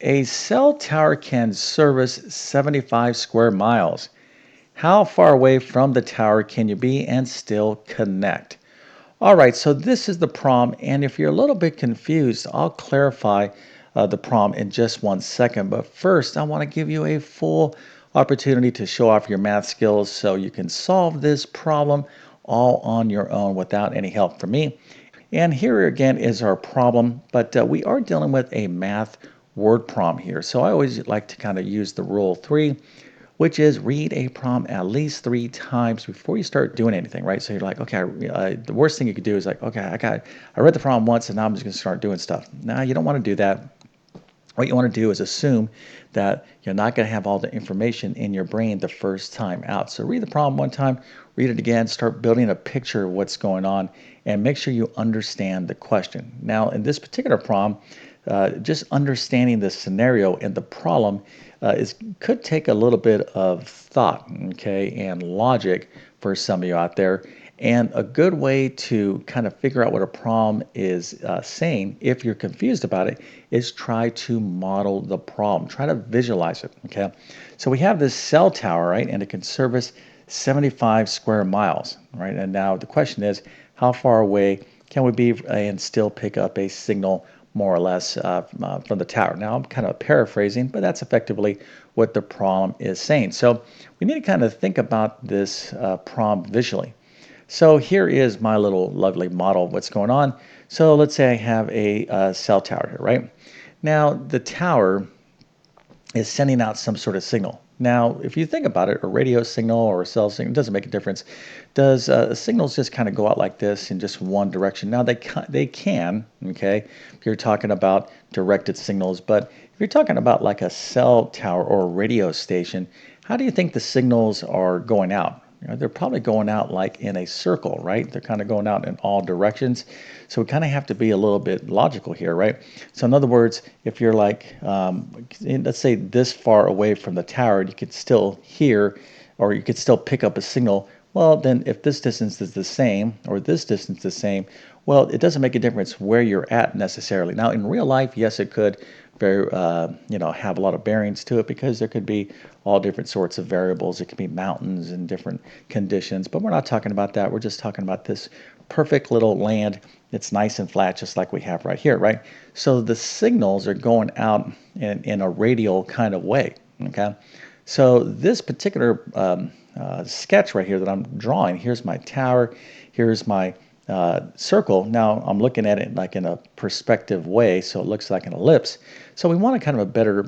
A cell tower can service 75 square miles. How far away from the tower can you be and still connect? All right, so this is the problem, and if you're a little bit confused, I'll clarify the problem in just 1 second. But first, I want to give you a full opportunity to show off your math skills so you can solve this problem all on your own without any help from me. And here again is our problem, but we are dealing with a math word problem here. So I always like to kind of use the rule of three, which is read a problem at least 3 times before you start doing anything, right? So you're like, okay, the worst thing you could do is like, okay, I read the problem once and now I'm just going to start doing stuff. Now you don't want to do that. What you want to do is assume that you're not going to have all the information in your brain the first time out. So read the problem one time, read it again, start building a picture of what's going on, and make sure you understand the question. Now, in this particular problem, just understanding the scenario and the problem could take a little bit of thought, okay, and logic for some of you out there. And a good way to kind of figure out what a problem is saying, if you're confused about it, is try to model the problem. Try to visualize it, okay? So we have this cell tower, right? And it can service 75 square miles, right? And now the question is, how far away can we be and still pick up a signal more or less from the tower? Now, I'm kind of paraphrasing, but that's effectively what the problem is saying. So we need to kind of think about this problem visually. So here is my little lovely model of what's going on. So let's say I have a cell tower here, right? Now the tower is sending out some sort of signal. Now, if you think about it, a radio signal or a cell signal, it doesn't make a difference. Does signals just kind of go out like this in just one direction? Now, they can, okay, if you're talking about directed signals, but if you're talking about like a cell tower or a radio station, how do you think the signals are going out? They're probably going out like in a circle, right? They're kind of going out in all directions. So we kind of have to be a little bit logical here, right? So in other words, if you're like, let's say this far away from the tower, you could still hear or you could still pick up a signal. Well, then if this distance is the same or this distance is the same, well, it doesn't make a difference where you're at necessarily. Now, in real life, yes, it could have a lot of bearings to it because there could be all different sorts of variables. It could be mountains and different conditions, but we're not talking about that. We're just talking about this perfect little land. It's nice and flat, just like we have right here, right? So the signals are going out in a radial kind of way, okay? So this particular sketch right here that I'm drawing, here's my tower, here's my circle. Now I'm looking at it like in a perspective way, so it looks like an ellipse. So we want a kind of a better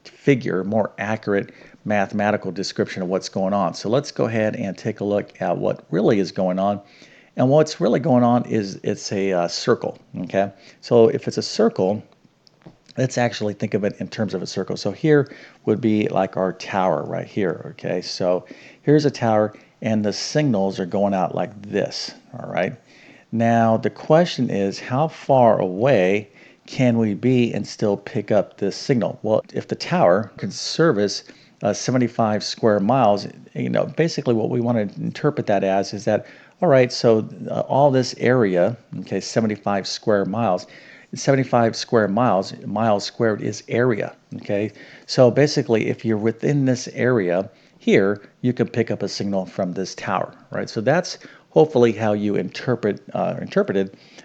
figure, more accurate mathematical description of what's going on. So let's go ahead and take a look at what really is going on. And what's really going on is it's a circle, okay? So if it's a circle, let's actually think of it in terms of a circle. So here would be like our tower right here, okay? So here's a tower and the signals are going out like this, all right? Now the question is, how far away can we be and still pick up this signal? Well, if the tower can service 75 square miles, basically what we want to interpret that as is that, all right, so all this area, okay, 75 square miles, 75 square miles, miles squared is area, okay? So basically, if you're within this area here, you can pick up a signal from this tower, right? So that's hopefully how you interpreted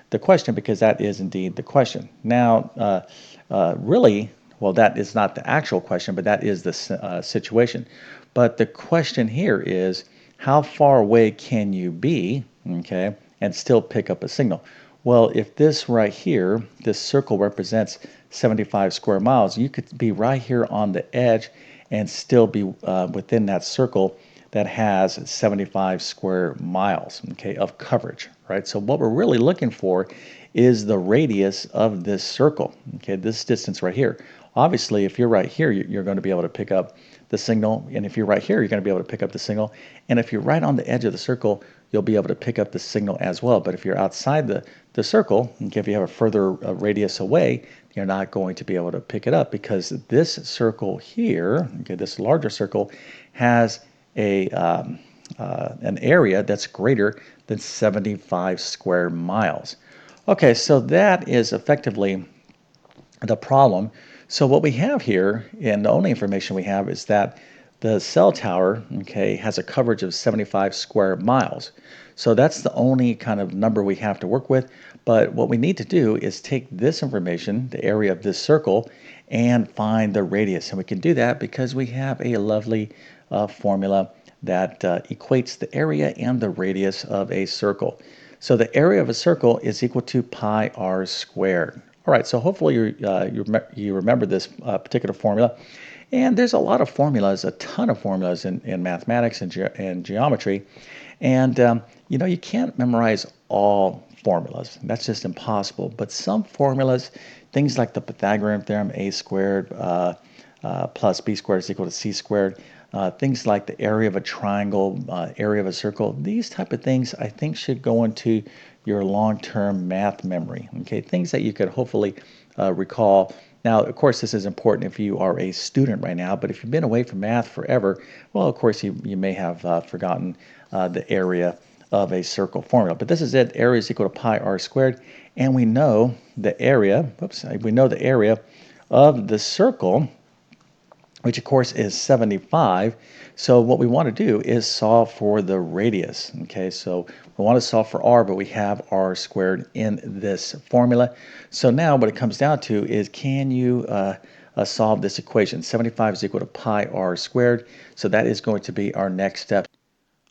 the question, because that is indeed the question. Now, really, well, that is not the actual question, but that is the situation. But the question here is, how far away can you be, okay, and still pick up a signal? Well, if this right here, this circle represents 75 square miles, you could be right here on the edge and still be within that circle that has 75 square miles, okay, of coverage, right? So what we're really looking for is the radius of this circle, okay, this distance right here. Obviously, if you're right here, you're going to be able to pick up the signal, and if you're right here, you're going to be able to pick up the signal, and if you're right on the edge of the circle, you'll be able to pick up the signal as well. But if you're outside the circle, okay, if you have a further radius away, you're not going to be able to pick it up because this circle here, okay, this larger circle, has an area that's greater than 75 square miles. Okay, so that is effectively the problem. So what we have here, and the only information we have is that the cell tower, okay, has a coverage of 75 square miles. So that's the only kind of number we have to work with. But what we need to do is take this information, the area of this circle, and find the radius. And we can do that because we have a lovely formula that equates the area and the radius of a circle. So the area of a circle is equal to pi r squared. All right, so hopefully you remember this particular formula. And there's a lot of formulas, a ton of formulas in mathematics and geometry. And, you can't memorize all formulas. That's just impossible. But some formulas, things like the Pythagorean theorem, a squared plus b squared is equal to c squared, things like the area of a triangle, area of a circle, these type of things I think should go into your long-term math memory. Okay, things that you could hopefully recall. Now, of course, this is important if you are a student right now, but if you've been away from math forever, well, of course, you may have forgotten the area of a circle formula. But this is it. Area is equal to pi r squared, and we know the area. We know the area of the circle, which of course is 75. So what we want to do is solve for the radius. Okay, so we want to solve for r, but we have r squared in this formula. So now what it comes down to is, can you solve this equation? 75 is equal to pi r squared. So that is going to be our next step.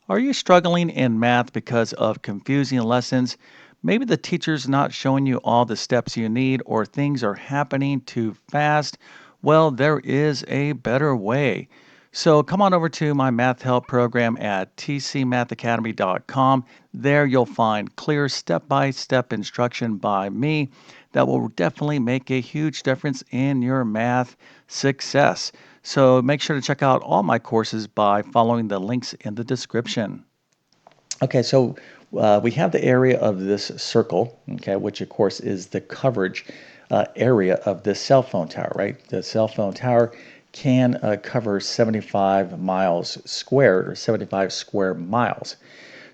Are you struggling in math because of confusing lessons? Maybe the teacher's not showing you all the steps you need, or things are happening too fast. Well, there is a better way. So come on over to my math help program at tcmathacademy.com. There you'll find clear step-by-step instruction by me that will definitely make a huge difference in your math success. So make sure to check out all my courses by following the links in the description. Okay, so we have the area of this circle, okay, which of course is the coverage area of this cell phone tower, right? The cell phone tower can cover 75 miles squared, or 75 square miles.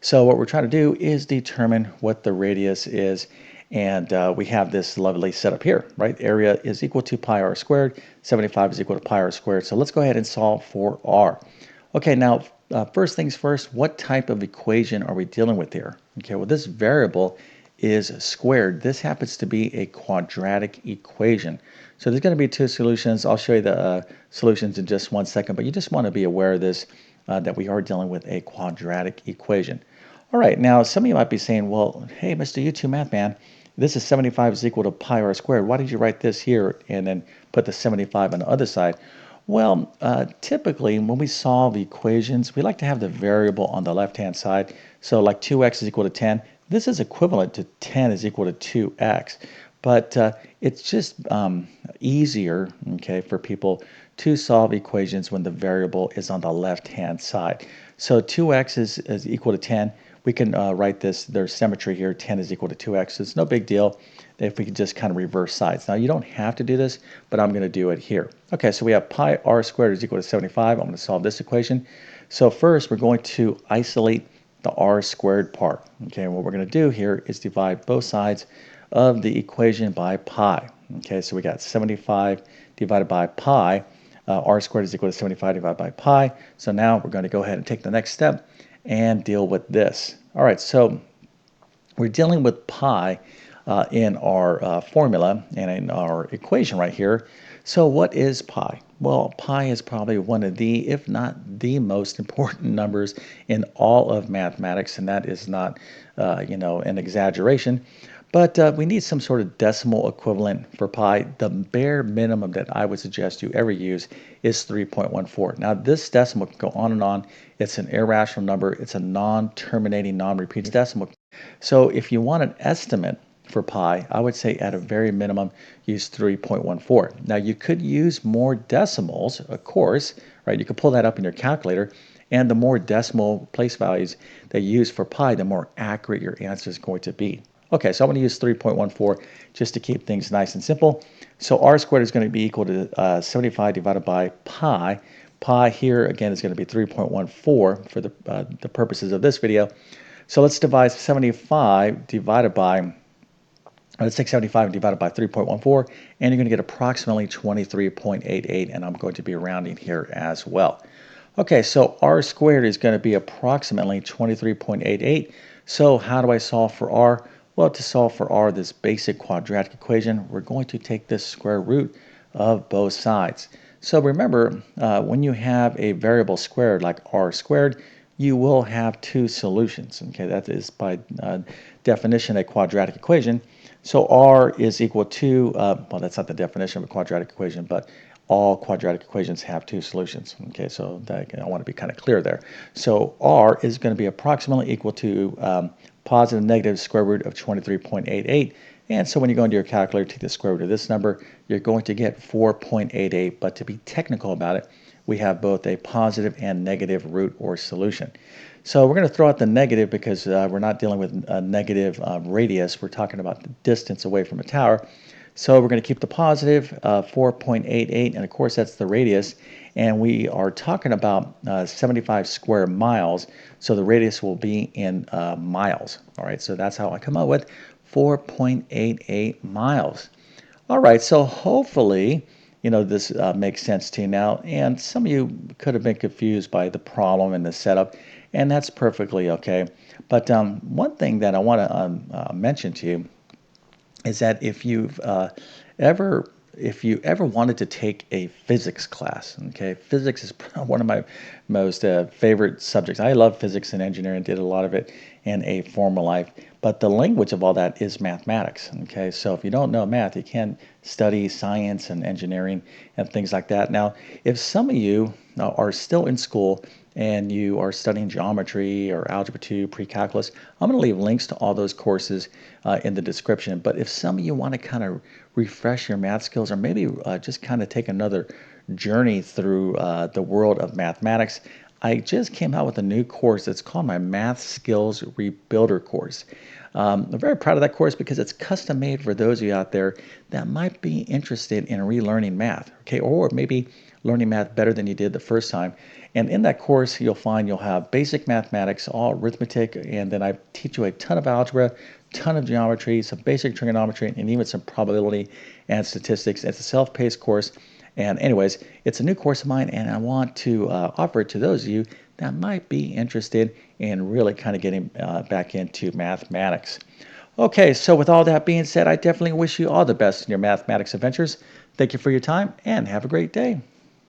So what we're trying to do is determine what the radius is, and we have this lovely setup here, right? Area is equal to pi r squared, 75 is equal to pi r squared. So let's go ahead and solve for r. Okay, now first things first, what type of equation are we dealing with here? Okay, well this variable is squared. This happens to be a quadratic equation. So there's going to be two solutions. I'll show you the solutions in just one second, but you just want to be aware of this, that we are dealing with a quadratic equation. All right, now some of you might be saying, well, hey, Mr. YouTube Math Man, this is 75 is equal to pi r squared. Why did you write this here and then put the 75 on the other side? Well, typically when we solve equations, we like to have the variable on the left-hand side. So like 2x is equal to 10. This is equivalent to 10 is equal to 2x. But it's just easier, okay, for people to solve equations when the variable is on the left-hand side. So 2x is equal to 10. We can write this, there's symmetry here, 10 is equal to 2x. It's no big deal if we could just kind of reverse sides. Now you don't have to do this, but I'm going to do it here. Okay, so we have pi r squared is equal to 75. I'm going to solve this equation. So first we're going to isolate the r squared part. Okay, and what we're going to do here is divide both sides of the equation by pi. Okay, so we got 75 divided by pi. R squared is equal to 75 divided by pi. So now we're going to go ahead and take the next step and deal with this. All right, so we're dealing with pi in our formula and in our equation right here. So what is pi? Well, pi is probably one of the, if not the most important numbers in all of mathematics, and that is not, an exaggeration. But we need some sort of decimal equivalent for pi. The bare minimum that I would suggest you ever use is 3.14. Now, this decimal can go on and on. It's an irrational number. It's a non-terminating, non-repeating decimal. So if you want an estimate for pi, I would say at a very minimum, use 3.14. Now, you could use more decimals, of course, right? You could pull that up in your calculator, and the more decimal place values that you use for pi, the more accurate your answer is going to be. Okay, so I'm going to use 3.14 just to keep things nice and simple. So r squared is going to be equal to 75 divided by pi. Pi here, again, is going to be 3.14 for the purposes of this video. So let's divide 75 divided by That's 675 divided by 3.14, and you're going to get approximately 23.88, and I'm going to be rounding here as well. Okay, so r squared is going to be approximately 23.88. So how do I solve for r? Well, to solve for r, this basic quadratic equation, we're going to take the square root of both sides. So remember, when you have a variable squared like r squared, you will have two solutions. Okay, that is by definition a quadratic equation. So r is equal to, well, that's not the definition of a quadratic equation, but all quadratic equations have two solutions. Okay, so that, I want to be kind of clear there. So r is going to be approximately equal to positive negative square root of 23.88. And so when you go into your calculator, take the square root of this number, you're going to get 4.88. But to be technical about it, we have both a positive and negative root or solution. So we're going to throw out the negative because we're not dealing with a negative radius. We're talking about the distance away from a tower. So we're going to keep the positive 4.88, and of course that's the radius. And we are talking about 75 square miles, so the radius will be in miles. All right, so that's how I come up with 4.88 miles. All right, so hopefully, this makes sense to you now. And some of you could have been confused by the problem and the setup, and that's perfectly okay. But one thing that I want to mention to you is that ever if you ever wanted to take a physics class, okay, physics is one of my most favorite subjects. I love physics and engineering, did a lot of it in a former life, but the language of all that is mathematics. Okay, so if you don't know math, you can't study science and engineering and things like that. Now, if some of you are still in school and you are studying geometry or algebra 2, pre-calculus, I'm going to leave links to all those courses in the description. But if some of you want to kind of refresh your math skills, or maybe just kind of take another journey through the world of mathematics, I just came out with a new course that's called my Math Skills Rebuilder course. I'm very proud of that course because it's custom made for those of you out there that might be interested in relearning math, okay, or maybe learning math better than you did the first time. And in that course, you'll have basic mathematics, all arithmetic, and then I teach you a ton of algebra, ton of geometry, some basic trigonometry, and even some probability and statistics. It's a self-paced course. And anyways, it's a new course of mine, and I want to offer it to those of you that might be interested in really kind of getting back into mathematics. Okay, so with all that being said, I definitely wish you all the best in your mathematics adventures. Thank you for your time, and have a great day.